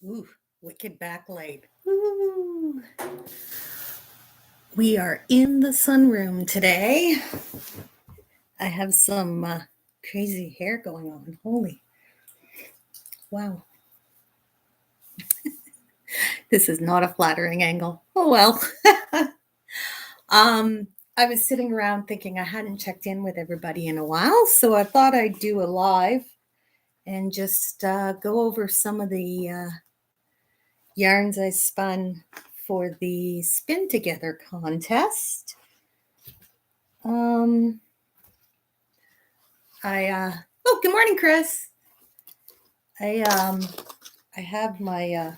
Ooh, wicked backlight. Ooh. We are in the sunroom today. I have some crazy hair going on. Holy. Wow. This is not a flattering angle. Oh well. I was sitting around thinking I hadn't checked in with everybody in a while, so I thought I'd do a live and just go over some of the yarns I spun for the Spin Together contest. Oh, good morning, Chris. I have my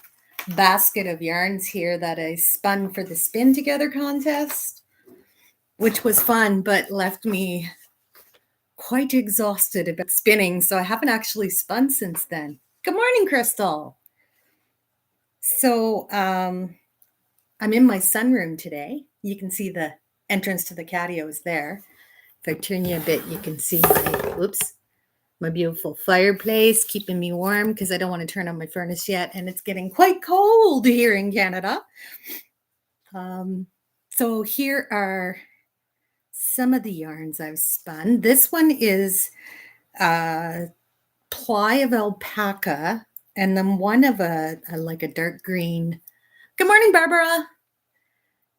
basket of yarns here that I spun for the Spin Together contest, which was fun, but left me quite exhausted about spinning. So I haven't actually spun since then. Good morning, Crystal. So I'm in my sunroom today. You can see the entrance to the catio is there. If I turn you a bit, you can see my beautiful fireplace keeping me warm because I don't want to turn on my furnace yet, and it's getting quite cold here in Canada. So here are some of the yarns I've spun. This one is ply of alpaca, and then one of a dark green. Good morning, Barbara.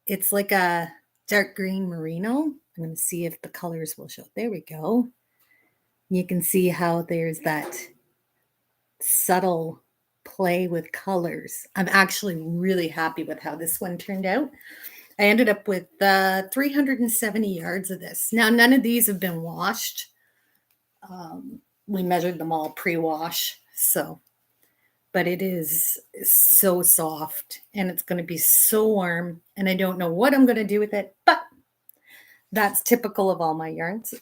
It's like a dark green merino. I'm going to see if the colors will show. There we go. You can see how there's that subtle play with colors. I'm actually really happy with how this one turned out. I ended up with 370 yards of this. Now, none of these have been washed. We measured them all pre-wash, but it is so soft and it's going to be so warm, and I don't know what I'm going to do with it, but that's typical of all my yarns.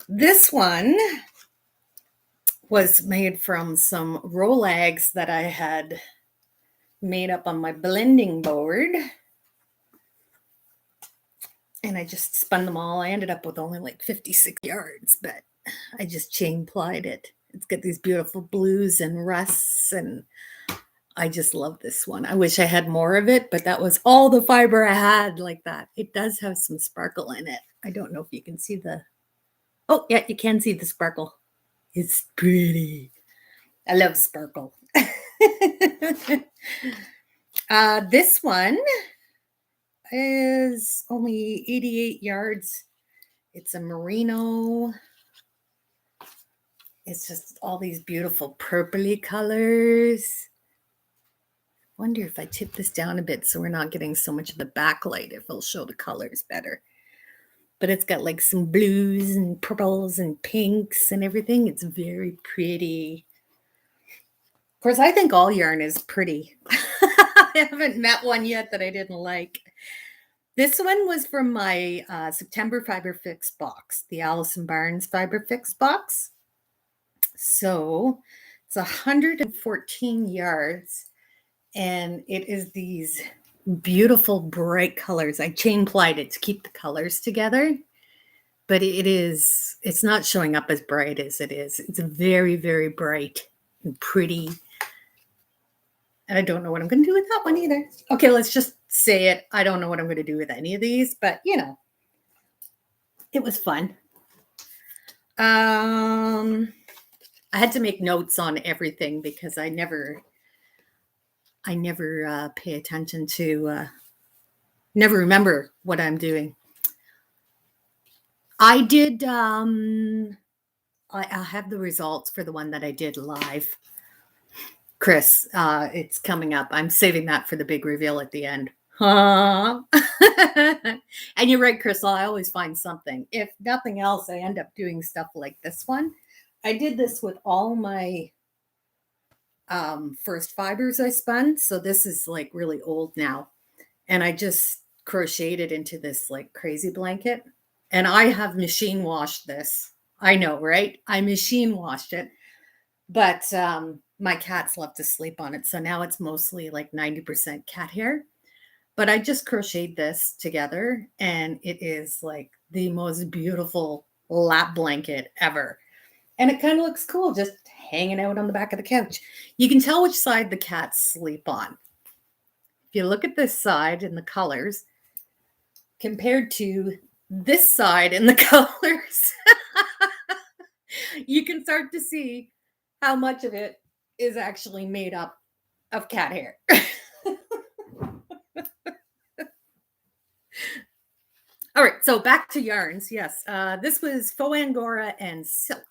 This one was made from some Rolags that I had made up on my blending board. And I just spun them all. I ended up with only like 56 yards, but I just chain plied it. It's got these beautiful blues and rusts, and I just love this one. I wish I had more of it, but that was all the fiber I had like that. It does have some sparkle in it. I don't know if you can see the... Oh, yeah, you can see the sparkle. It's pretty. I love sparkle. This one is only 88 yards. It's a merino. It's just all these beautiful purpley colors. I wonder if I tip this down a bit so we're not getting so much of the backlight, if it'll show the colors better. But it's got like some blues and purples and pinks and everything. It's very pretty. Of course, I think all yarn is pretty. I haven't met one yet that I didn't like. This one was from my September Fiber Fix box, the Allison Barnes Fiber Fix box. So it's 114 yards, and it is these beautiful bright colors. I chain plied it to keep the colors together, but it's not showing up as bright as it is. It's very, very bright and pretty. And I don't know what I'm going to do with that one either. Okay, let's just say it. I don't know what I'm going to do with any of these, but it was fun. I had to make notes on everything because I never pay attention to, never remember what I'm doing. I did, I'll have the results for the one that I did live. Chris, it's coming up. I'm saving that for the big reveal at the end. And you're right, Crystal. I always find something. If nothing else, I end up doing stuff like this one. I did this with all my first fibers I spun. So this is like really old now. And I just crocheted into this like crazy blanket. And I have machine washed this. I know, right? I machine washed it. But my cats love to sleep on it. So now it's mostly like 90% cat hair. But I just crocheted this together, and it is like the most beautiful lap blanket ever. And it kind of looks cool just hanging out on the back of the couch. You can tell which side the cats sleep on. If you look at this side and the colors compared to this side and the colors, you can start to see how much of it is actually made up of cat hair. All right, so back to yarns. Yes, this was faux Angora and silk.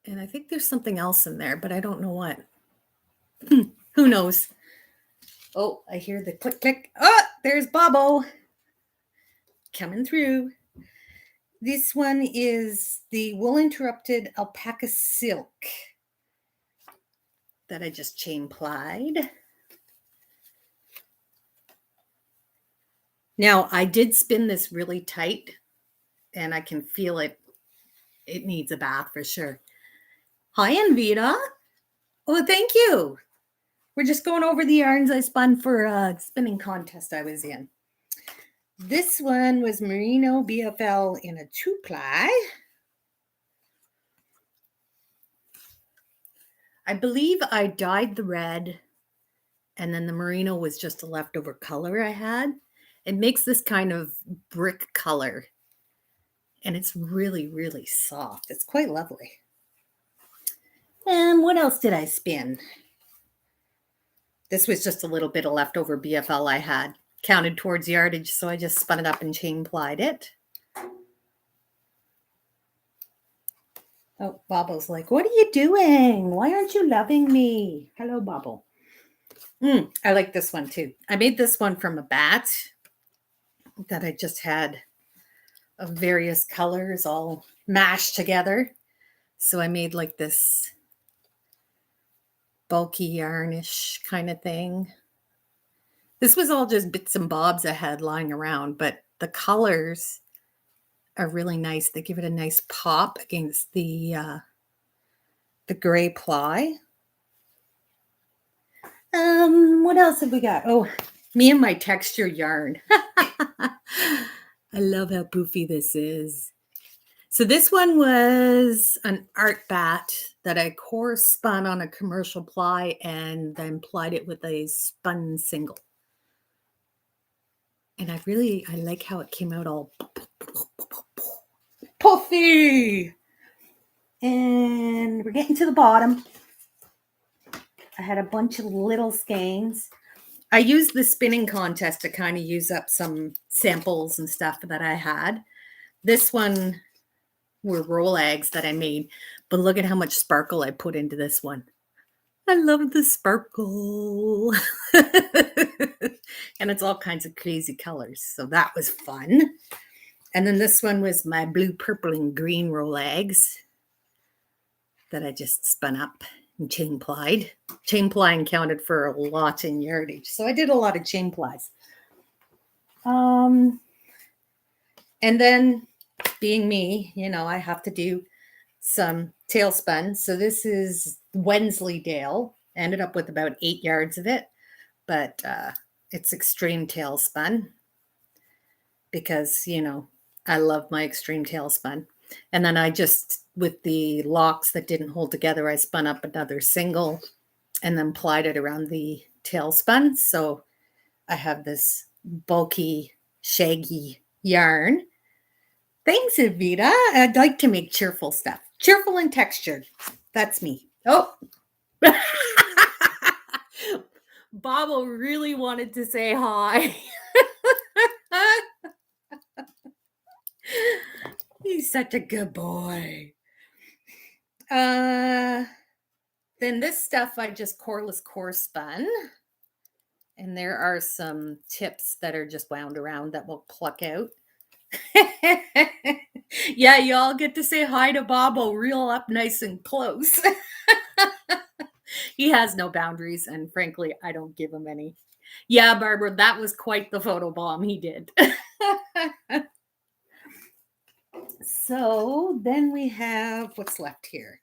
And I think there's something else in there, but I don't know what. Who knows? Oh, I hear the click, click. Oh, there's Bobo coming through. This one is the wool interrupted alpaca silk that I just chain plied. Now, I did spin this really tight, and I can feel it. It needs a bath for sure. Hi, Anvita. Oh, thank you. We're just going over the yarns I spun for a spinning contest I was in. This one was Merino BFL in a 2-ply. I believe I dyed the red, and then the merino was just a leftover color I had. It makes this kind of brick color, and it's really, really soft. It's quite lovely. And what else did I spin? This was just a little bit of leftover BFL I had, counted towards yardage, so I just spun it up and chain plied it. Oh, Bobo's like, what are you doing? Why aren't you loving me? Hello, Bobo. I like this one too. I made this one from a bat that I just had of various colors all mashed together. So I made like this bulky yarnish kind of thing. This was all just bits and bobs I had lying around, but the colors are really nice. They give it a nice pop against the gray ply. What else have we got? Oh, me and my texture yarn. I love how poofy this is. So this one was an art bat that I core spun on a commercial ply and then plied it with a spun single. And I like how it came out all puffy. And we're getting to the bottom. I had a bunch of little skeins. I used the spinning contest to kind of use up some samples and stuff that I had. This one were roll eggs that I made, but look at how much sparkle I put into this one. I love the sparkle. And it's all kinds of crazy colors. So that was fun. And then this one was my blue, purple, and green roll eggs that I just spun up and chain plied. Chain plying counted for a lot in yardage. So I did a lot of chain plies. And then being me, I have to do some tailspun. So this is Wensleydale. Ended up with about 8 yards of it, but it's extreme tailspun because, I love my extreme tailspun. And then I just, with the locks that didn't hold together, I spun up another single and then plied it around the tailspun. So I have this bulky, shaggy yarn. Thanks, Evita. I'd like to make cheerful stuff. Cheerful and textured. That's me. Oh. Bobo really wanted to say hi. He's such a good boy. Then this stuff I just coreless core spun. And there are some tips that are just wound around that will pluck out. Yeah, you all get to say hi to Bobo real up nice and close. He has no boundaries, and frankly, I don't give him any. Yeah, Barbara, that was quite the photo bomb he did. So then we have what's left here.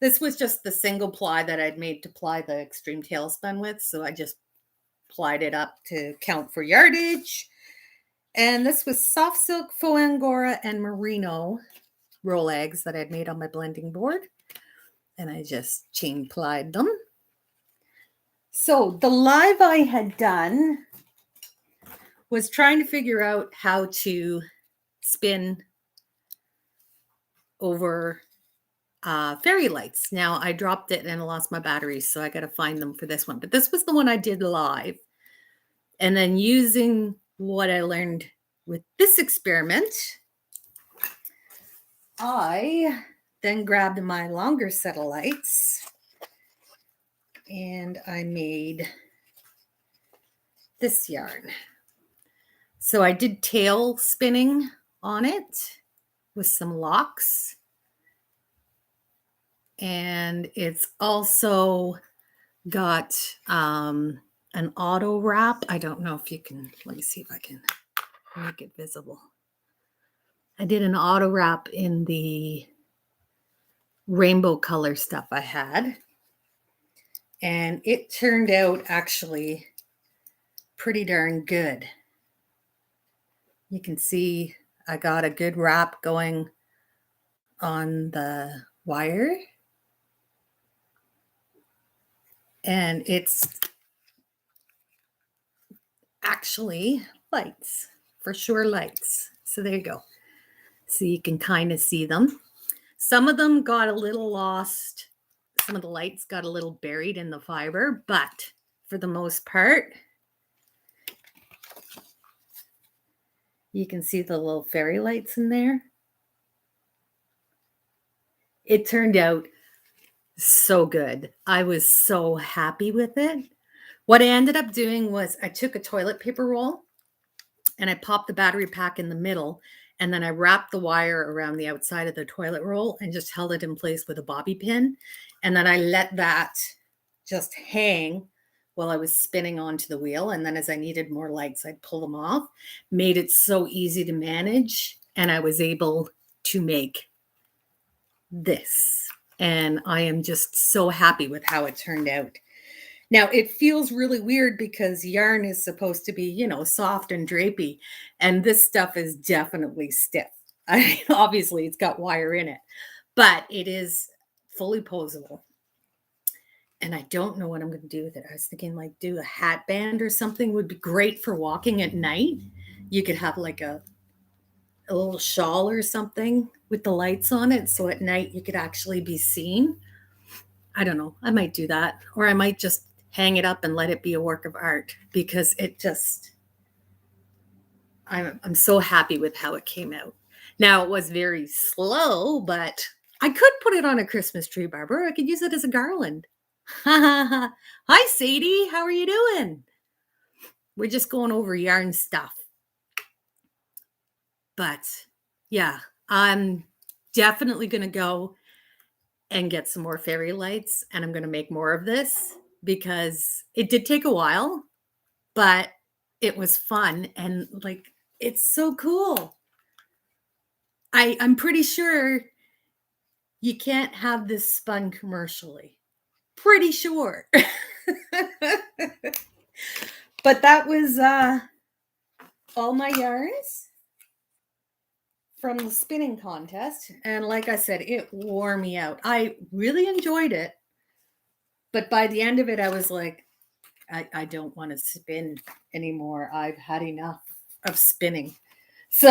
This was just the single ply that I'd made to ply the extreme tailspun with, so I just plied it up to count for yardage. And this was soft silk, faux angora, and merino roll eggs that I'd made on my blending board. And I just chain plied them. So the live I had done was trying to figure out how to spin over fairy lights. Now I dropped it and I lost my batteries, so I got to find them for this one. But this was the one I did live. And then using what I learned with this experiment, I then grabbed my longer set of lights and I made this yarn. So I did tail spinning on it with some locks. And it's also got an auto wrap. I don't know if you can, let me see if I can make it visible. I did an auto wrap in the rainbow color stuff I had. And it turned out actually pretty darn good. You can see I got a good wrap going on the wire. And it's actually lights, for sure lights. So there you go. So you can kind of see them. Some of them got a little lost. Some of the lights got a little buried in the fiber, but for the most part, you can see the little fairy lights in there. It turned out so good. I was so happy with it. What I ended up doing was I took a toilet paper roll and I popped the battery pack in the middle, and then I wrapped the wire around the outside of the toilet roll and just held it in place with a bobby pin. And then I let that just hang while I was spinning onto the wheel. And then as I needed more lights, I'd pull them off. Made it so easy to manage. And I was able to make this. And I am just so happy with how it turned out. Now, it feels really weird because yarn is supposed to be, you know, soft and drapey. And this stuff is definitely stiff. I mean, obviously, it's got wire in it, but it is fully posable. And I don't know what I'm going to do with it. I was thinking like do a hat band or something would be great for walking at night. You could have like a little shawl or something with the lights on it. So at night you could actually be seen. I don't know. I might do that. Or I might just hang it up and let it be a work of art because it just, I'm so happy with how it came out. Now it was very slow, but I could put it on a Christmas tree, Barbara. I could use it as a garland. Hi, Sadie. How are you doing? We're just going over yarn stuff. But yeah, I'm definitely going to go and get some more fairy lights. And I'm going to make more of this because it did take a while, but it was fun. And like, it's so cool. I'm pretty sure you can't have this spun commercially. Pretty sure. But that was all my yarns from the spinning contest. And like I said, it wore me out. I really enjoyed it. But by the end of it, I was like, I don't want to spin anymore. I've had enough of spinning. So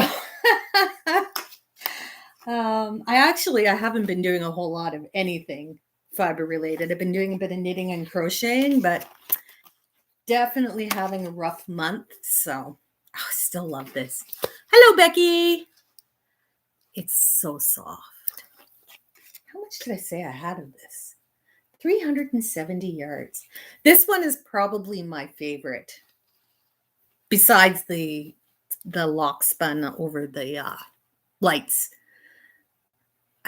I haven't been doing a whole lot of anything fiber related. I've been doing a bit of knitting and crocheting, but definitely having a rough month. So I still love this. Hello, Becky. It's so soft. How much did I say I had of this? 370 yards. This one is probably my favorite. Besides the lock spun over the lights.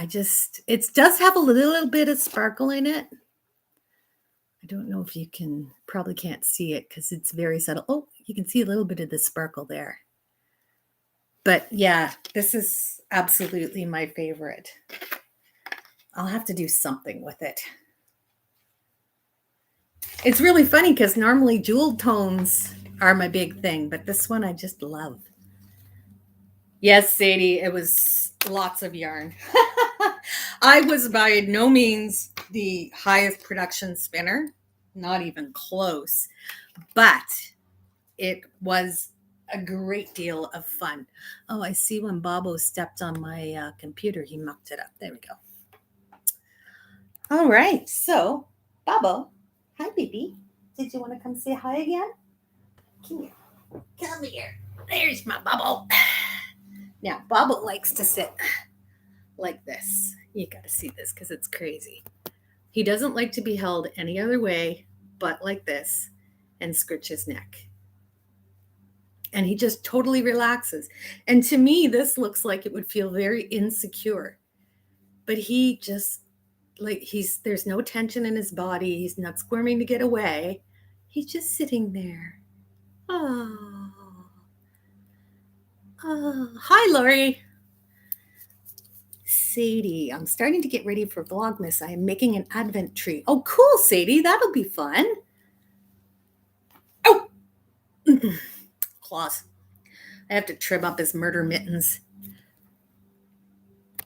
It does have a little bit of sparkle in it. I don't know if you probably can't see it because it's very subtle. Oh, you can see a little bit of the sparkle there. But yeah, this is absolutely my favorite. I'll have to do something with it. It's really funny because normally jewel tones are my big thing, but this one I just love. Yes, Sadie, it was lots of yarn. I was by no means the highest production spinner, not even close, but it was a great deal of fun. Oh, I see when Bobo stepped on my computer, he mucked it up. There we go. All right, so Bobo, hi, baby. Did you want to come say hi again? Come here. Come here. There's my Bobo. Now, Bobo likes to sit like this. You got to see this because it's crazy. He doesn't like to be held any other way but like this and scritch his neck. And he just totally relaxes. And to me, this looks like it would feel very insecure. But he just, like, there's no tension in his body. He's not squirming to get away. He's just sitting there. Oh. Oh. Hi, Lori. Sadie, I'm starting to get ready for Vlogmas. I am making an advent tree. Oh, cool, Sadie. That'll be fun. Oh, claws. I have to trim up his murder mittens.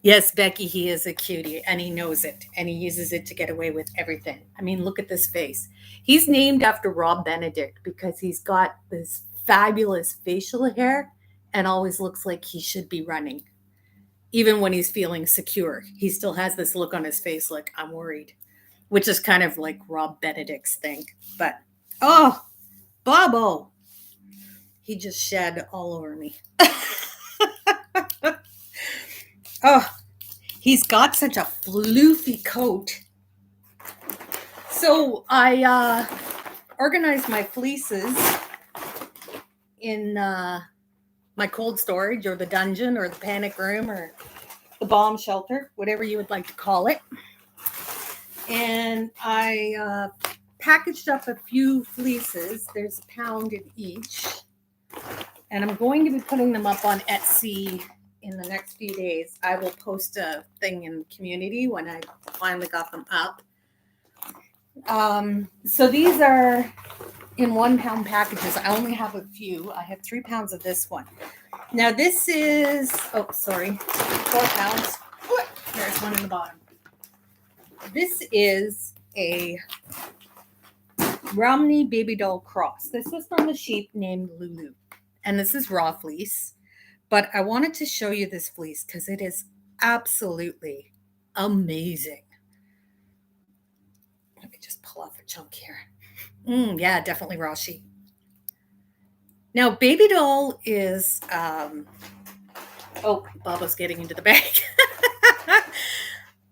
Yes, Becky, he is a cutie, and he knows it, and he uses it to get away with everything. I mean, look at this face. He's named after Rob Benedict because he's got this fabulous facial hair and always looks like he should be running. Even when he's feeling secure, he still has this look on his face like, I'm worried, which is kind of like Rob Benedict's thing. But, oh, Bobo, he just shed all over me. Oh, he's got such a floofy coat. So I organized my fleeces in my cold storage or the dungeon or the panic room or the bomb shelter, whatever you would like to call it. And I packaged up a few fleeces. There's a pound in each. And I'm going to be putting them up on Etsy in the next few days. I will post a thing in the community when I finally got them up. So these are in 1 pound packages. I only have a few. I have 3 pounds of this one. Now this is, 4 pounds. There's one in the bottom. This is a Romney baby doll cross. This was from a sheep named Lulu. And this is raw fleece. But I wanted to show you this fleece because it is absolutely amazing. Let me just pull off a chunk here. Yeah, definitely raw sheep. Now, baby doll is, Bobo's getting into the bag.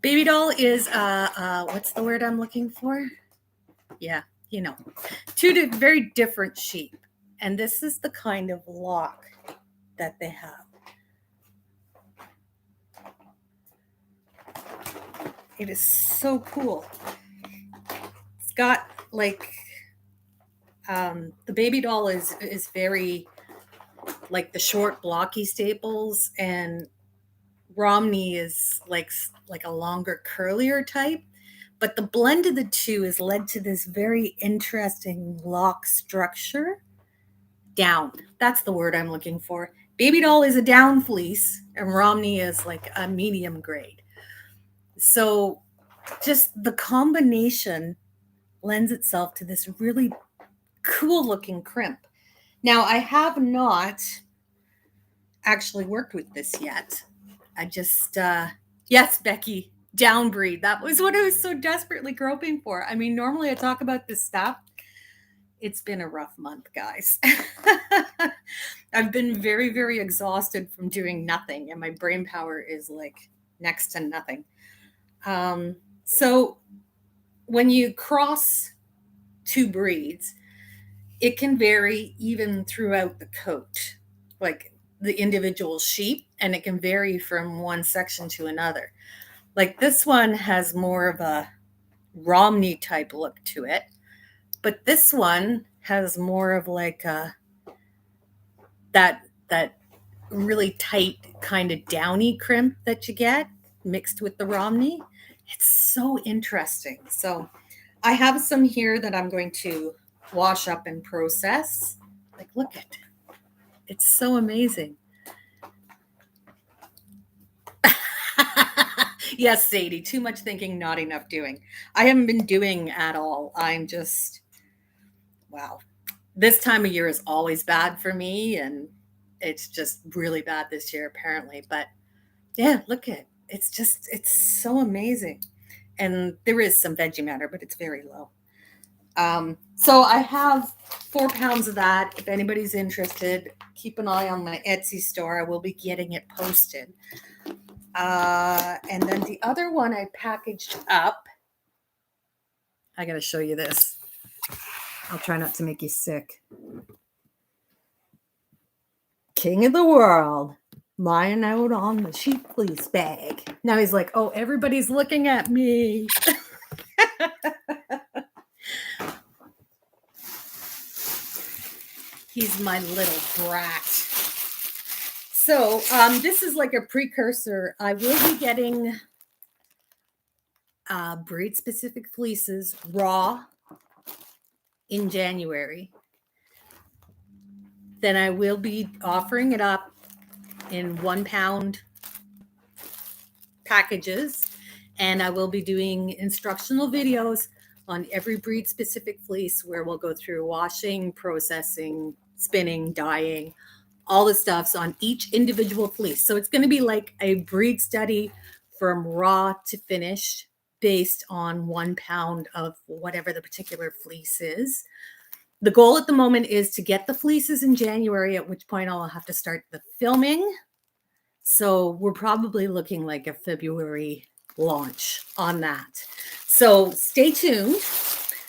Baby doll is, what's the word I'm looking for? Yeah, you know, 2 very different sheep. And this is the kind of lock that they have. It is so cool. It's got like, the baby doll is very like the short blocky staples, and Romney is like a longer curlier type. But the blend of the two has led to this very interesting lock structure. Down. That's the word I'm looking for. Baby doll is a down fleece, and Romney is like a medium grade. So just the combination lends itself to this really cool looking crimp. Now, I have not actually worked with this yet. I just, yes, Becky, downbreed. That was what I was so desperately groping for. I mean, normally I talk about this stuff. It's been a rough month, guys. I've been very, very exhausted from doing nothing, and my brain power is like next to nothing. So when you cross 2 breeds, it can vary even throughout the coat, like the individual sheep, and it can vary from one section to another. Like this one has more of a Romney type look to it, but this one has more of like that really tight kind of downy crimp that you get mixed with the Romney. It's so interesting. So I have some here that I'm going to wash up and process. Like, look at it. It's so amazing. Yes, Sadie, too much thinking, not enough doing. I haven't been doing at all. I'm just, wow. This time of year is always bad for me, and it's just really bad this year, apparently. But yeah, look at it's so amazing. And there is some veggie matter, but it's very low. So I have 4 pounds of that. If anybody's interested, keep an eye on my Etsy store. I will be getting it posted. And then the other one I packaged up. I got to show you this. I'll try not to make you sick. King of the world, lying out on the sheep fleece bag. Now he's like, oh, everybody's looking at me. He's my little brat. So this is like a precursor. I will be getting breed-specific fleeces raw in January. Then I will be offering it up in 1 pound packages, and I will be doing instructional videos on every breed specific fleece where we'll go through washing, processing, spinning, dyeing, all the stuffs on each individual fleece. So it's going to be like a breed study from raw to finished based on 1 pound of whatever the particular fleece is. The goal at the moment is to get the fleeces in January, at which point I'll have to start the filming. So we're probably looking like a February launch on that. So stay tuned.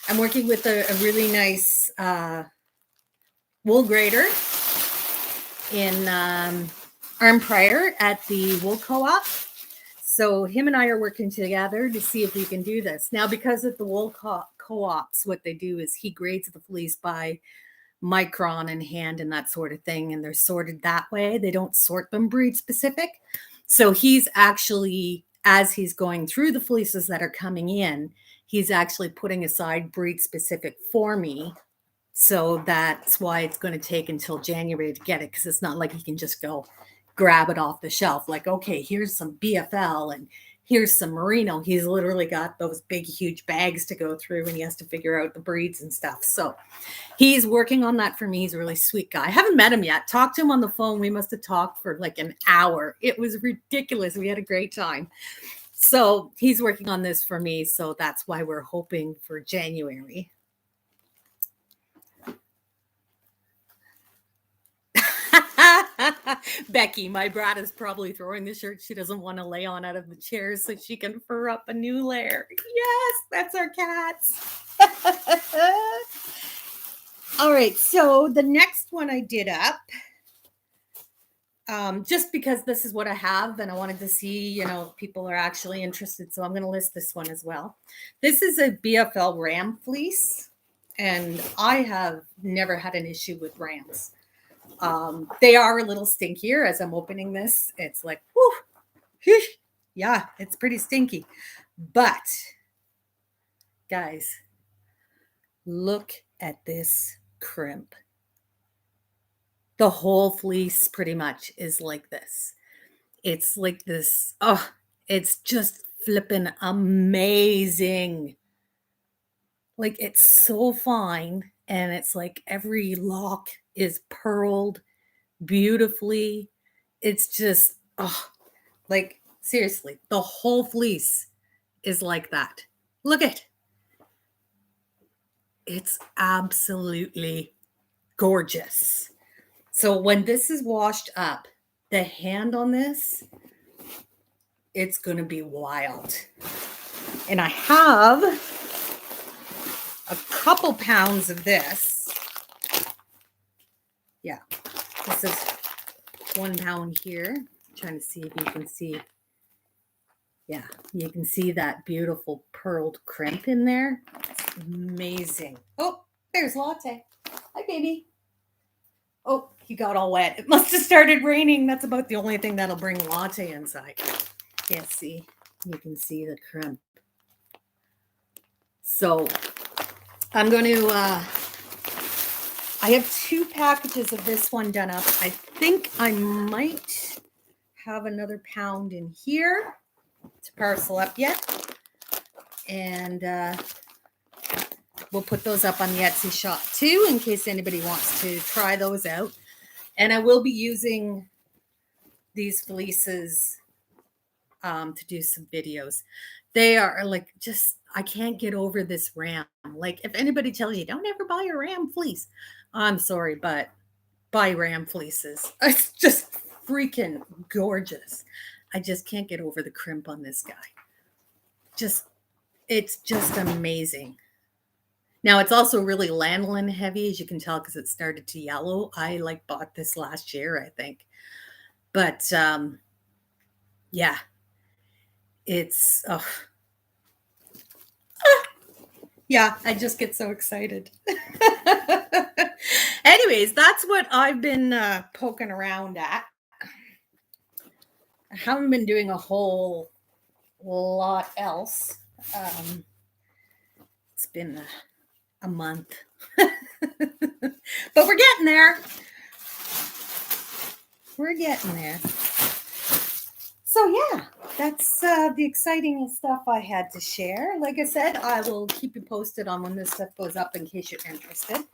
I'm working with a really nice wool grader in Arnprior at the Wool Co-op. So him and I are working together to see if we can do this. Now, because of the wool co-ops, what they do is he grades the fleece by micron and hand and that sort of thing, and they're sorted that way. They don't sort them breed specific. So he's actually, as he's going through the fleeces that are coming in, he's actually putting aside breed specific for me. So that's why it's going to take until January to get it, because it's not like he can just go grab it off the shelf. Like, okay, here's some BFL and here's some merino. He's literally got those big, huge bags to go through, and he has to figure out the breeds and stuff. So he's working on that for me. He's a really sweet guy. I haven't met him yet. Talked to him on the phone. We must have talked for like an hour. It was ridiculous. We had a great time. So he's working on this for me. So that's why we're hoping for January. Becky, my brat is probably throwing the shirt she doesn't want to lay on out of the chairs so she can fur up a new layer. Yes, that's our cats. All right, so the next one I did up, just because this is what I have and I wanted to see, if people are actually interested. So I'm going to list this one as well. This is a BFL ram fleece, and I have never had an issue with rams. They are a little stinkier. As I'm opening this, it's like, whew, yeah, it's pretty stinky. But guys, look at this crimp. The whole fleece pretty much is like this. It's like this. Oh, it's just flipping amazing. Like, it's so fine. And it's like every lock is pearled beautifully. It's just, like, seriously, the whole fleece is like that. Look at it. It's absolutely gorgeous. So when this is washed up, the hand on this, it's going to be wild. And I have a couple pounds of this. Yeah, this is 1 pound here. I'm trying to see if you can see. Yeah, you can see that beautiful pearled crimp in there. It's amazing. Oh, there's Latte. Hi, baby. Oh, he got all wet. It must have started raining. That's about the only thing that'll bring Latte inside. Can't see. You can see the crimp. So I'm going to, I have 2 packages of this one done up. I think I might have another pound in here. to parcel up yet. And we'll put those up on the Etsy shop too, in case anybody wants to try those out. And I will be using these fleeces to do some videos. They are like, just, I can't get over this ram. Like, if anybody tells you don't ever buy a ram fleece, I'm sorry, but buy ram fleeces. It's just freaking gorgeous. I just can't get over the crimp on this guy. It's just amazing. Now it's also really lanolin heavy, as you can tell, because it started to yellow. I like bought this last year, I think. But yeah, it's yeah, I just get so excited. Anyways, that's what I've been poking around at. I haven't been doing a whole lot else. It's been a month, but we're getting there. We're getting there. So yeah, that's the exciting stuff I had to share. Like I said, I will keep you posted on when this stuff goes up in case you're interested.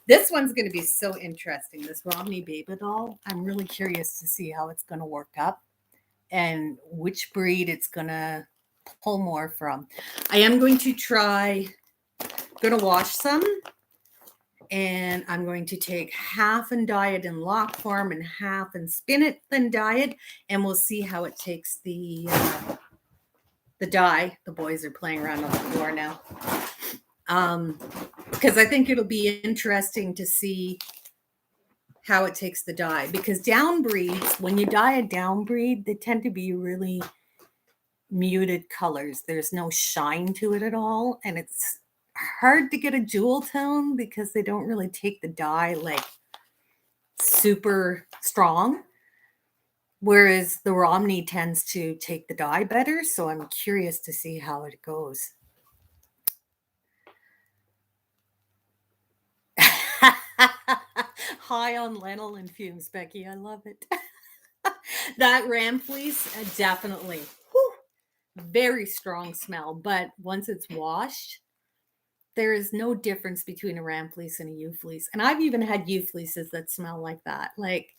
This one's going to be so interesting, this Romney Baby doll. I'm really curious to see how it's going to work up and which breed it's going to pull more from. I am going to wash some, and I'm going to take half and dye it in lock form and half and spin it, then dye it, and we'll see how it takes the dye. The boys are playing around on the floor now. Because I think it'll be interesting to see how it takes the dye. Because down breeds, when you dye a down breed, they tend to be really muted colors. There's no shine to it at all, and it's hard to get a jewel tone because they don't really take the dye like super strong, whereas the Romney tends to take the dye better. So I'm curious to see how it goes. High on lanolin fumes, Becky. I love it. That ram fleece, definitely. Whew, very strong smell, but once it's washed, there is no difference between a ram fleece and a ewe fleece. And I've even had ewe fleeces that smell like that. Like,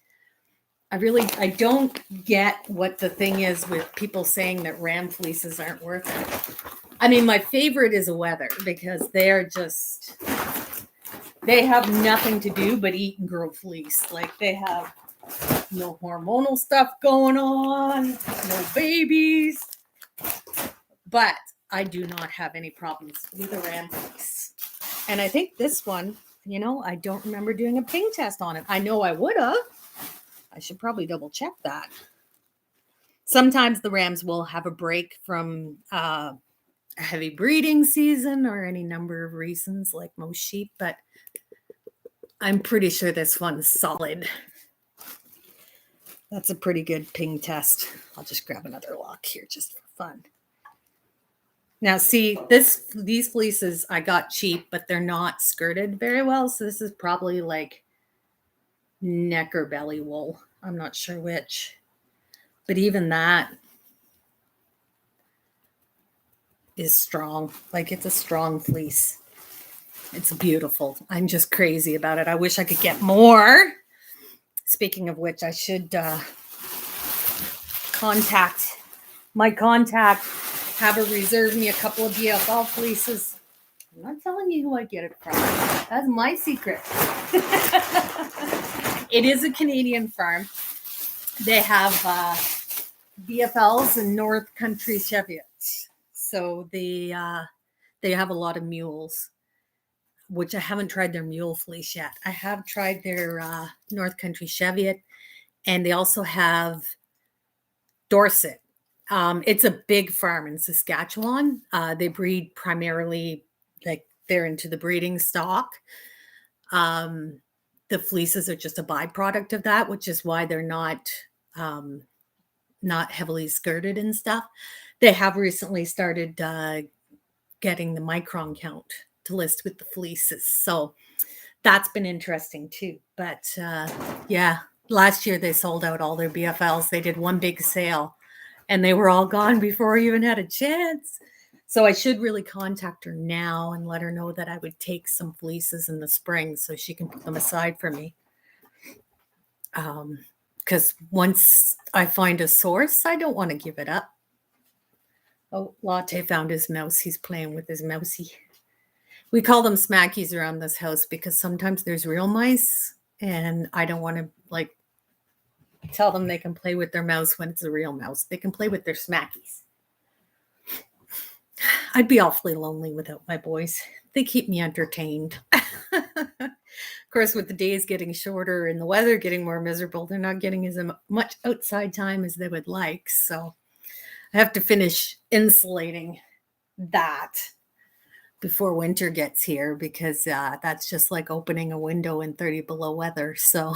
I don't get what the thing is with people saying that ram fleeces aren't worth it. I mean, my favorite is a Weather, because they have nothing to do but eat and grow fleece. Like, they have no hormonal stuff going on, no babies. But I do not have any problems with a ram fleece. And I think this one, I don't remember doing a ping test on it. I know I would have. I should probably double check that. Sometimes the rams will have a break from a heavy breeding season or any number of reasons, like most sheep, but I'm pretty sure this one's solid. That's a pretty good ping test. I'll just grab another lock here just for fun. Now, see, these fleeces I got cheap, but they're not skirted very well. So this is probably like neck or belly wool. I'm not sure which. But even that is strong. Like, it's a strong fleece. It's beautiful. I'm just crazy about it. I wish I could get more. Speaking of which, I should contact my contact, have her reserve me a couple of BFL fleeces. I'm not telling you who I get it from. That's my secret. It is a Canadian farm. They have BFLs and North Country Cheviots. So they have a lot of mules, which I haven't tried their mule fleece yet. I have tried their North Country Cheviot, and they also have Dorset. It's a big farm in Saskatchewan. They breed primarily, like, they're into the breeding stock. The fleeces are just a byproduct of that, which is why they're not heavily skirted and stuff. They have recently started getting the micron count to list with the fleeces. So that's been interesting too. But yeah, last year they sold out all their BFLs. They did one big sale and they were all gone before I even had a chance. So I should really contact her now and let her know that I would take some fleeces in the spring so she can put them aside for me. Because once I find a source, I don't want to give it up. Oh, Latte found his mouse. He's playing with his mousey. We call them smackies around this house because sometimes there's real mice, and I don't want to like tell them they can play with their mouse when it's a real mouse. They can play with their smackies. I'd be awfully lonely without my boys. They keep me entertained. Of course, with the days getting shorter and the weather getting more miserable, they're not getting as much outside time as they would like. So I have to finish insulating that before winter gets here because that's just like opening a window in 30 below weather. So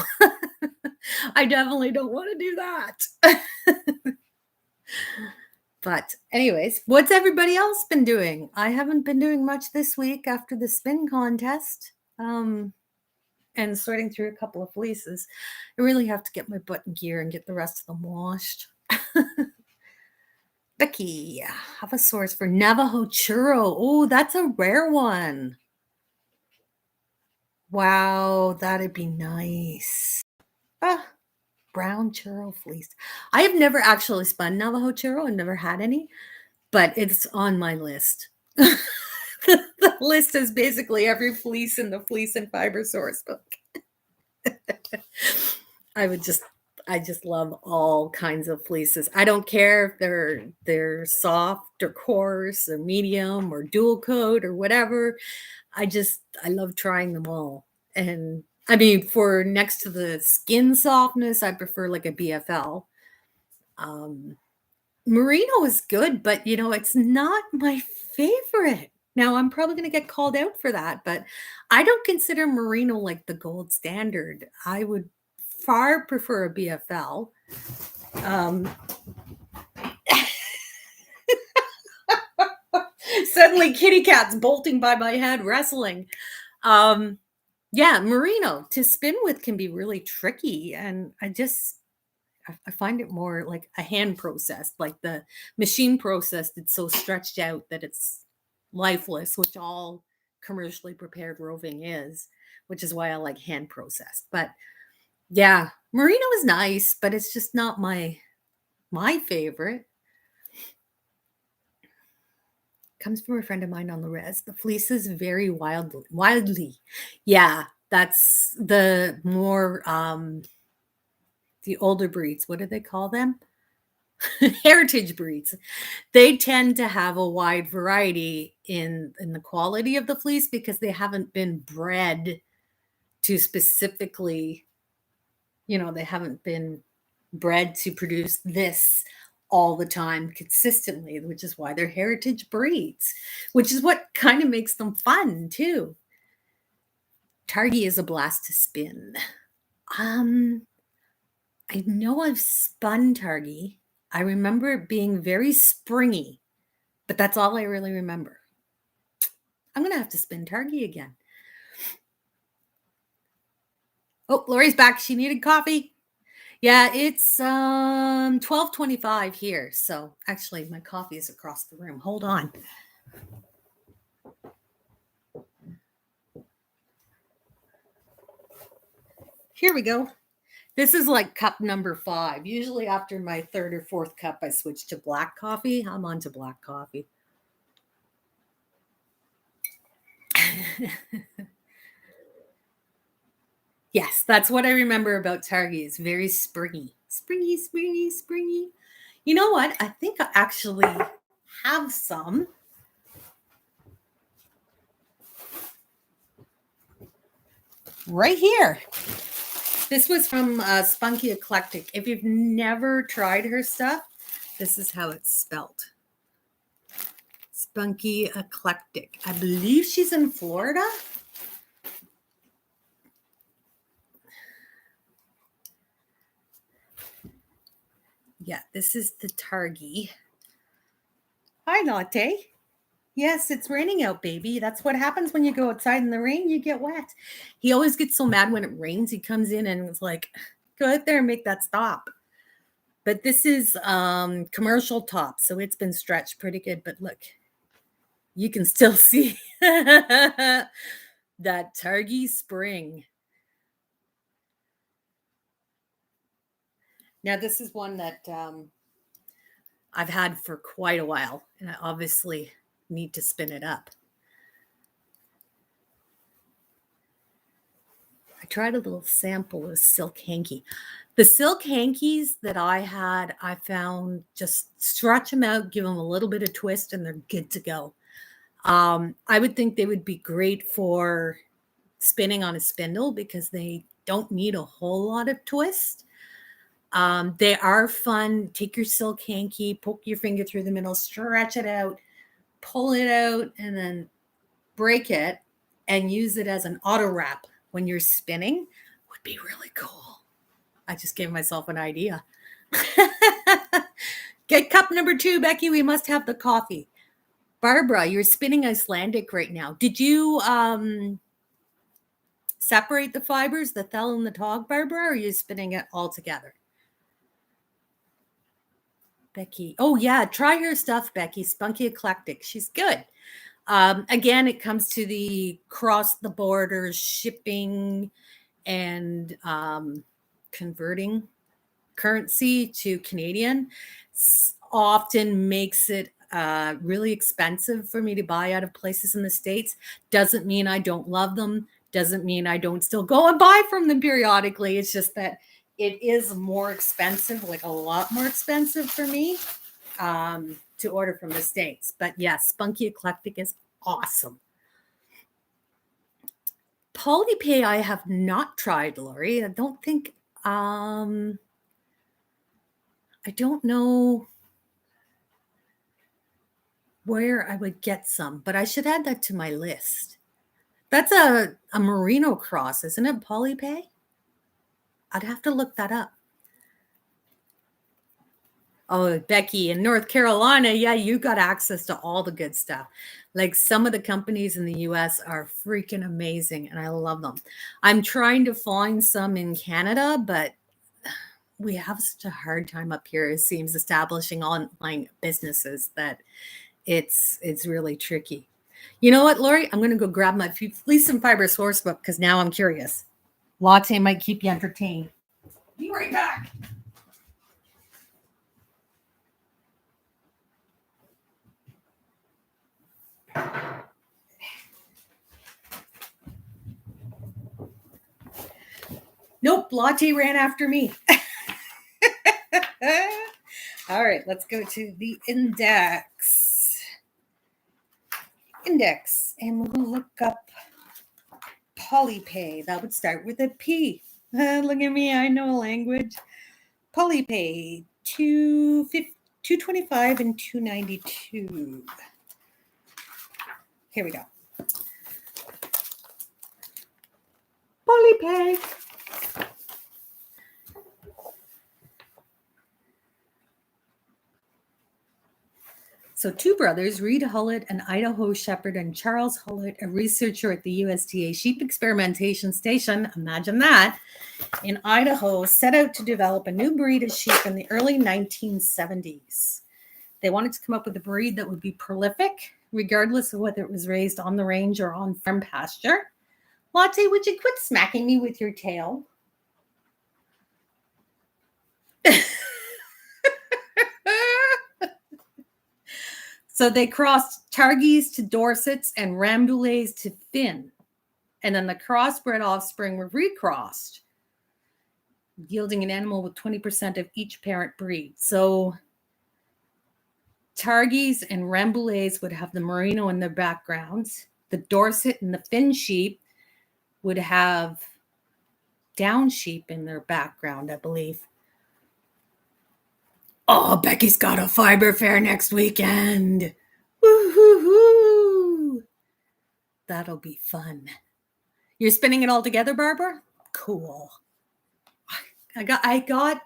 I definitely don't want to do that. But anyways, what's everybody else been doing? I haven't been doing much this week after the spin contest and sorting through a couple of fleeces. I really have to get my butt in gear and get the rest of them washed. Becky, have a source for Navajo Churro. Oh, that's a rare one. Wow, that'd be nice. Brown churro fleece. I have never actually spun Navajo churro. I've never had any, but it's on my list. The list is basically every fleece in the Fleece and Fiber source book. I just love all kinds of fleeces. I don't care if they're soft or coarse or medium or dual coat or whatever. I love trying them all. And I mean, for next to the skin softness, I prefer like a BFL. Merino is good, but it's not my favorite. Now, I'm probably going to get called out for that, but I don't consider merino like the gold standard. I would far prefer a BFL. Suddenly, kitty cat's bolting by my head, wrestling. Yeah, merino to spin with can be really tricky, and I find it more like a hand processed, like the machine processed. It's so stretched out that it's lifeless, which all commercially prepared roving is, which is why I like hand processed. But yeah, merino is nice, but it's just not my favorite. Comes from a friend of mine on the res. The fleece is very wildly. Yeah, that's the more the older breeds. What do they call them? Heritage breeds. They tend to have a wide variety in the quality of the fleece because they haven't been bred to specifically, they haven't been bred to produce this all the time consistently, which is why they're heritage breeds, which is what kind of makes them fun too. Targhee is a blast to spin. I know I've spun Targhee. I remember it being very springy, but that's all I really remember. I'm going to have to spin Targhee again. Oh, Lori's back. She needed coffee. Yeah, it's 12:25 here. So actually, my coffee is across the room. Hold on. Here we go. This is like cup number 5. Usually after my 3rd or 4th cup, I switch to black coffee. I'm on to black coffee. Yes, that's what I remember about Targhee. It's very springy. Springy, springy, springy. You know what? I think I actually have some. Right here. This was from Spunky Eclectic. If you've never tried her stuff, this is how it's spelled. Spunky Eclectic. I believe she's in Florida. Yeah, this is the Targhee. Hi, Latte. Yes, it's raining out, baby. That's what happens when you go outside in the rain. You get wet. He always gets so mad when it rains. He comes in and it's like, go out there and make that stop. But this is commercial top, so it's been stretched pretty good. But look, you can still see that Targhee spring. Now, this is one that I've had for quite a while, and I obviously need to spin it up. I tried a little sample of silk hanky. The silk hankies that I had, I found just stretch them out, give them a little bit of twist, and they're good to go. I would think they would be great for spinning on a spindle because they don't need a whole lot of twist. They are fun. Take your silk hanky, poke your finger through the middle, stretch it out, pull it out, and then break it and use it as an auto wrap when you're spinning would be really cool. I just gave myself an idea. Get cup number 2, Becky. We must have the coffee. Barbara, you're spinning Icelandic right now. Did you separate the fibers, the thell and the tog, Barbara, or are you spinning it all together? Becky. Oh, yeah. Try her stuff, Becky. Spunky Eclectic. She's good. Again, it comes to the cross the border shipping and converting currency to Canadian often makes it really expensive for me to buy out of places in the States. Doesn't mean I don't love them. Doesn't mean I don't still go and buy from them periodically. It's just that it is more expensive, like a lot more expensive for me to order from the States. But yes, Spunky Eclectic is awesome. Polypay I have not tried, Lori. I don't think, I don't know where I would get some, but I should add that to my list. That's a merino cross, isn't it, Polypay? I'd have to look that up. Oh, Becky, in North Carolina, yeah, you got access to all the good stuff. Like some of the companies in the US are freaking amazing, and I love them. I'm trying to find some in Canada, but we have such a hard time up here, it seems, establishing online businesses that it's really tricky. You know what, Lori? I'm going to go grab my Fleece and Fiber source book because now I'm curious. Latte might keep you entertained. Be right back. Nope, Latte ran after me. All right, let's go to the index. And we'll look up Polypay. That would start with a P. Look at me, I know language. Polypay, $225 and $292. Here we go. Polypay. So two brothers, Reed Hullett, an Idaho shepherd, and Charles Hullett, a researcher at the USDA Sheep Experimentation Station, imagine that, in Idaho, set out to develop a new breed of sheep in the early 1970s. They wanted to come up with a breed that would be prolific, regardless of whether it was raised on the range or on farm pasture. Latte, would you quit smacking me with your tail? So they crossed Targhees to Dorsets and Ramboulets to Finn. And then the crossbred offspring were recrossed, yielding an animal with 20% of each parent breed. So Targhees and Ramboulets would have the merino in their backgrounds. The Dorset and the Finn sheep would have down sheep in their background, I believe. Oh, Becky's got a fiber fair next weekend. Woo-hoo-hoo. That'll be fun. You're spinning it all together, Barbara? Cool. I got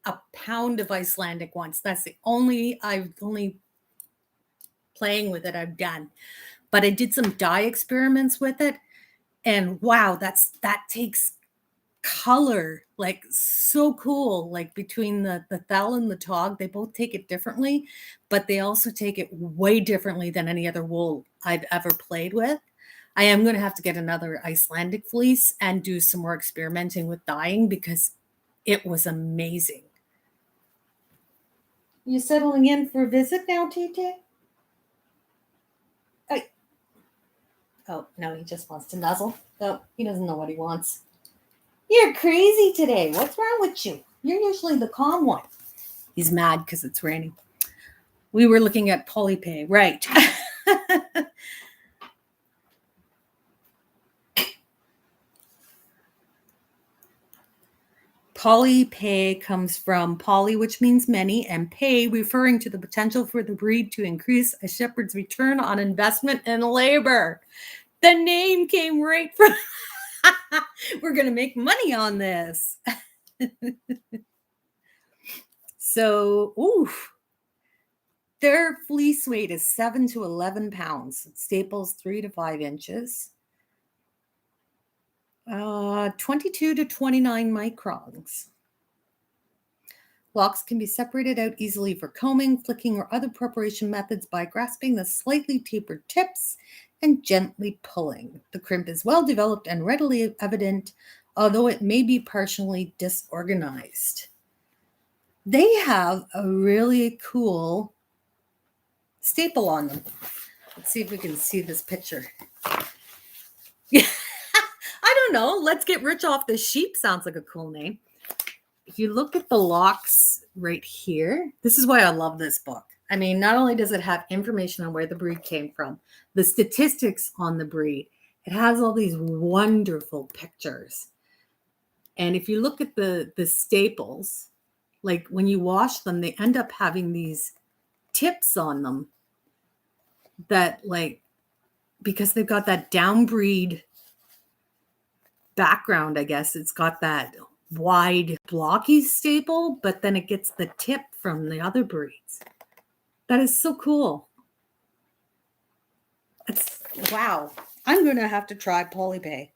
a pound of Icelandic once. That's the only playing with it I've done. But I did some dye experiments with it. And wow, that takes color, like so cool. Like between the thal and the tog, they both take it differently, but they also take it way differently than any other wool I've ever played with. I am going to have to get another Icelandic fleece and do some more experimenting with dyeing because it was amazing. You settling in for a visit now, TJ? Oh, no, he just wants to nuzzle. Oh, he doesn't know what he wants. You're crazy today. What's wrong with you? You're usually the calm one. He's mad because it's raining. We were looking at Polypay, right? Polypay comes from poly, which means many, and pay, referring to the potential for the breed to increase a shepherd's return on investment and labor. The name came right from. We're going to make money on this. So, oof. Their fleece weight is 7 to 11 pounds. Staples 3 to 5 inches. 22 to 29 microns. Locks can be separated out easily for combing, flicking, or other preparation methods by grasping the slightly tapered tips and gently pulling. The crimp is well developed and readily evident, although it may be partially disorganized. They have a really cool staple on them. Let's see if we can see this picture. Yeah, I don't know. Let's get rich off the sheep sounds like a cool name. If you look at the locks right here, this is why I love this book. I mean, not only does it have information on where the breed came from, the statistics on the breed, it has all these wonderful pictures. And if you look at the staples, like when you wash them, they end up having these tips on them that, like, because they've got that downbreed background, I guess it's got that wide blocky staple, but then it gets the tip from the other breeds. That is so cool. It's wow. I'm going to have to try Polypay.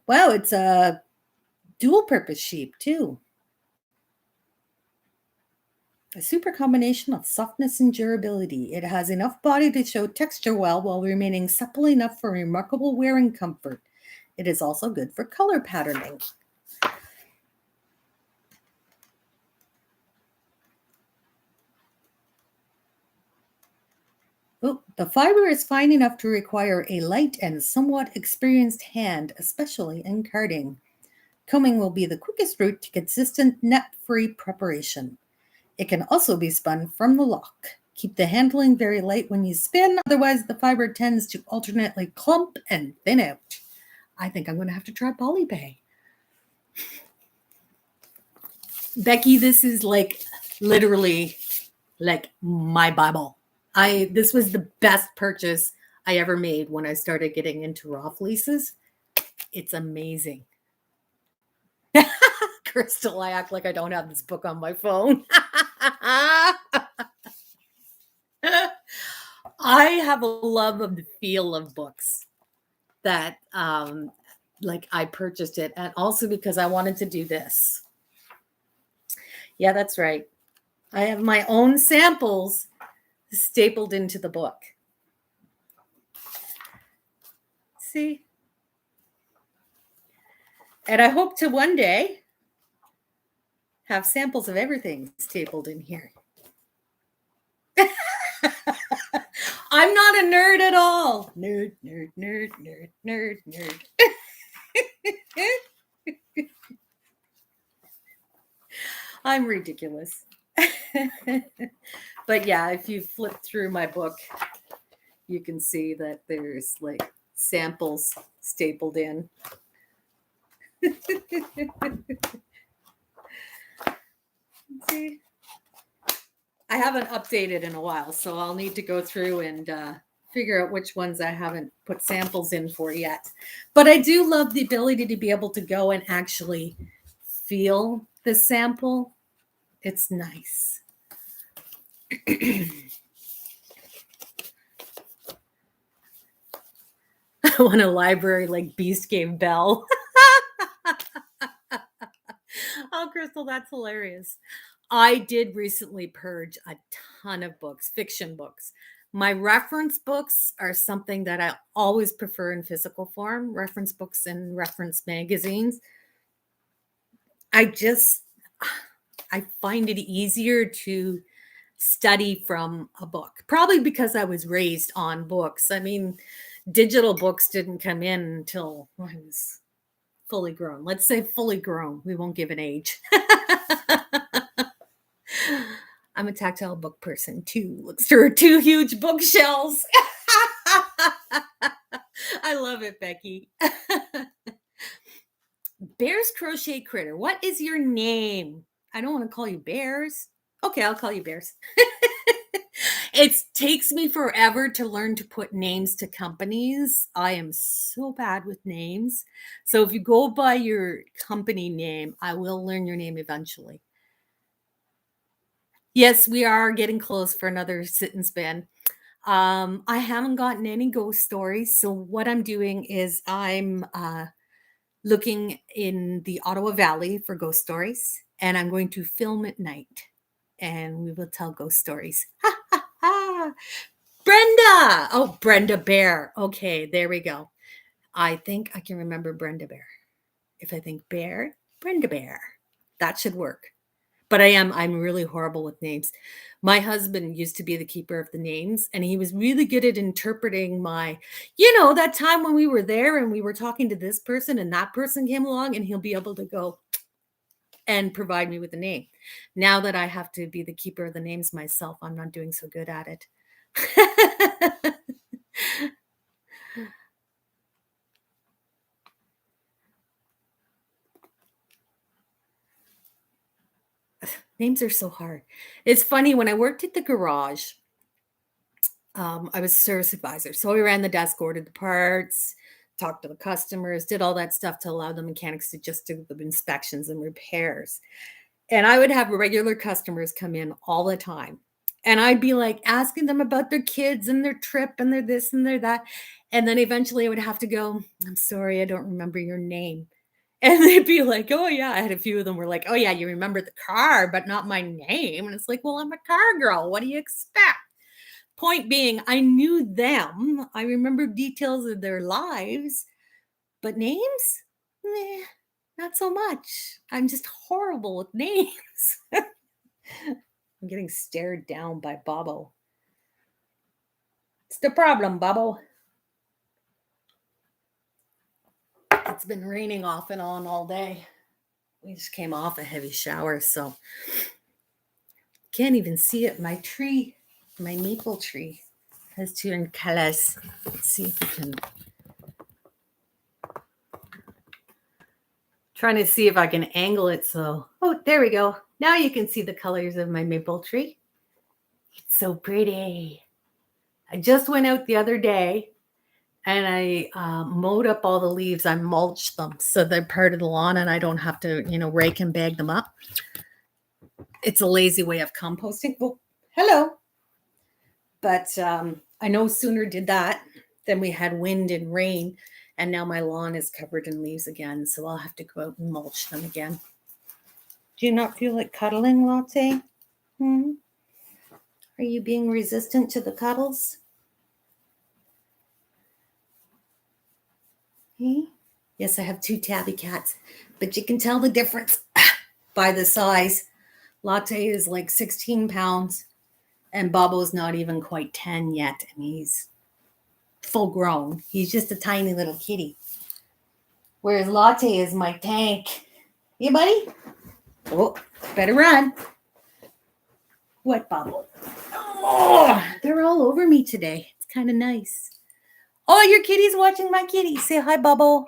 Wow, it's a dual purpose sheep too. A super combination of softness and durability. It has enough body to show texture well while remaining supple enough for remarkable wearing comfort. It is also good for color patterning. Oh, the fiber is fine enough to require a light and somewhat experienced hand, especially in carding. Combing will be the quickest route to consistent net-free preparation. It can also be spun from the lock. Keep the handling very light when you spin, otherwise the fiber tends to alternately clump and thin out. I think I'm going to have to try Polypay. Becky, this is like literally like my Bible. This was the best purchase I ever made when I started getting into raw fleeces. It's amazing. Crystal, I act like I don't have this book on my phone. I have a love of the feel of books that like I purchased it, and also because I wanted to do this. Yeah, that's right. I have my own samples stapled into the book. See? And I hope to one day have samples of everything stapled in here. I'm not a nerd at all. Nerd, nerd, nerd, nerd, nerd, nerd. I'm ridiculous. But yeah, if you flip through my book, you can see that there's like samples stapled in. See, I haven't updated in a while, so I'll need to go through and figure out which ones I haven't put samples in for yet. But I do love the ability to be able to go and actually feel the sample. It's nice. I want a library like Beast Game Bell. Oh, Crystal, that's hilarious. I did recently purge a ton of books, fiction books. My reference books are something that I always prefer in physical form, reference books and reference magazines. I just I find it easier to study from a book. Probably because I was raised on books. I mean, digital books didn't come in until I was fully grown. Let's say fully grown. We won't give an age. I'm a tactile book person too. Looks through two huge bookshelves. I love it, Becky. Bear's Crochet Critter. What is your name? I don't want to call you Bears. Okay, I'll call you Bears. It takes me forever to learn to put names to companies. I am so bad with names. So if you go by your company name, I will learn your name eventually. Yes, we are getting close for another sit and spin. I haven't gotten any ghost stories. So what I'm doing is I'm looking in the Ottawa Valley for ghost stories, and I'm going to film at night, and we will tell ghost stories. Ha ha ha! Brenda! Oh, Brenda Bear. Okay, there we go. I think I can remember Brenda Bear. If I think bear, Brenda Bear. That should work. But I'm really horrible with names. My husband used to be the keeper of the names, and he was really good at interpreting that time when we were there and we were talking to this person and that person came along, and he'll be able to go and provide me with a name. Now that I have to be the keeper of the names myself, I'm not doing so good at it. Names are so hard. It's funny, when I worked at the garage, I was a service advisor. So we ran the desk, ordered the parts, talked to the customers, did all that stuff to allow the mechanics to just do the inspections and repairs. And I would have regular customers come in all the time. And I'd be like asking them about their kids and their trip and their this and their that. And then eventually I would have to go, I'm sorry, I don't remember your name. And they'd be like, oh, yeah. I had a few of them were like, oh, yeah, you remember the car, but not my name. And it's like, well, I'm a car girl. What do you expect? Point being, I knew them. I remember details of their lives, but names? Meh, not so much. I'm just horrible with names. I'm getting stared down by Bobo. It's the problem, Bobo. It's been raining off and on all day. We just came off a heavy shower, so can't even see it. My tree, my maple tree, has two colors. Let's see if we can. Trying to see if I can angle it so. Oh, there we go. Now you can see the colors of my maple tree. It's so pretty. I just went out the other day and I mowed up all the leaves. I mulched them so they're part of the lawn and I don't have to, rake and bag them up. It's a lazy way of composting. Oh, hello. But I no sooner did that than we had wind and rain, and now my lawn is covered in leaves again, so I'll have to go out and mulch them again. Do you not feel like cuddling, Latte? Are you being resistant to the cuddles? Hmm? Yes, I have two tabby cats, but you can tell the difference by the size. Latte is like 16 pounds, and Bobo's not even quite 10 yet, and he's full grown. He's just a tiny little kitty. Whereas Latte is my tank. Hey, buddy? Oh, better run. What, Bobo? Oh, they're all over me today. It's kind of nice. Oh, your kitty's watching my kitty. Say hi, Bobo.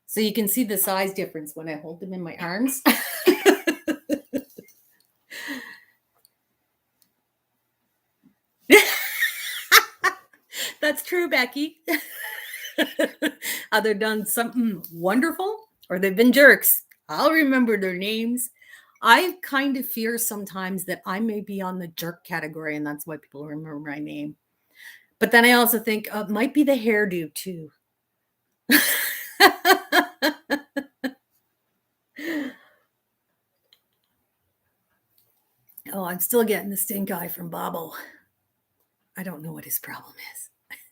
So you can see the size difference when I hold them in my arms. That's true, Becky. Either done something wonderful or they've been jerks. I'll remember their names. I kind of fear sometimes that I may be on the jerk category, and that's why people remember my name. But then I also think it might be the hairdo too. Oh, I'm still getting the stink eye from Bobo. I don't know what his problem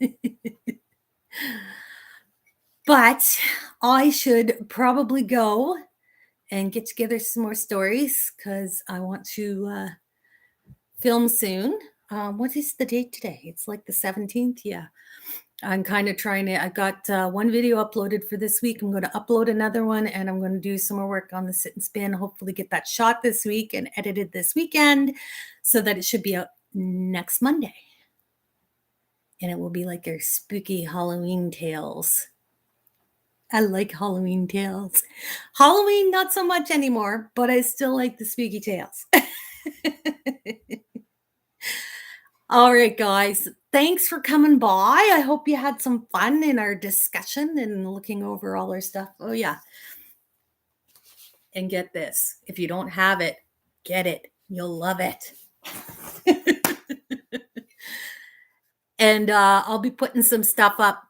is. But I should probably go and get together some more stories because I want to film soon. What is the date today? It's like the 17th. Yeah. I'm kind of trying to. I've got one video uploaded for this week. I'm going to upload another one and I'm going to do some more work on the sit and spin. Hopefully, get that shot this week and edited this weekend so that it should be out next Monday. And it will be like our spooky Halloween tales. I like Halloween tales. Halloween, not so much anymore, but I still like the spooky tales. All right, guys. Thanks for coming by. I hope you had some fun in our discussion and looking over all our stuff. Oh, yeah. And get this. If you don't have it, get it. You'll love it. And I'll be putting some stuff up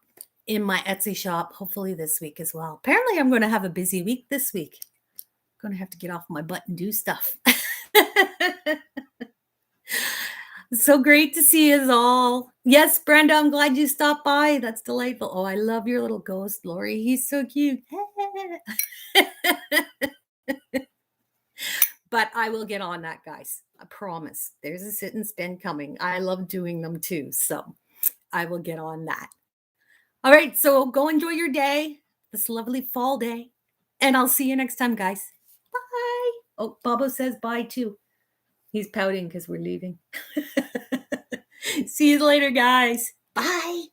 in my Etsy shop, hopefully this week as well. Apparently, I'm going to have a busy week this week. I'm going to have to get off my butt and do stuff. So great to see you all. Yes, Brenda, I'm glad you stopped by. That's delightful. Oh, I love your little ghost, Lori. He's so cute. But I will get on that, guys. I promise. There's a sit and spin coming. I love doing them too. So I will get on that. All right. So go enjoy your day, this lovely fall day. And I'll see you next time, guys. Bye. Oh, Bobo says bye too. He's pouting because we're leaving. See you later, guys. Bye.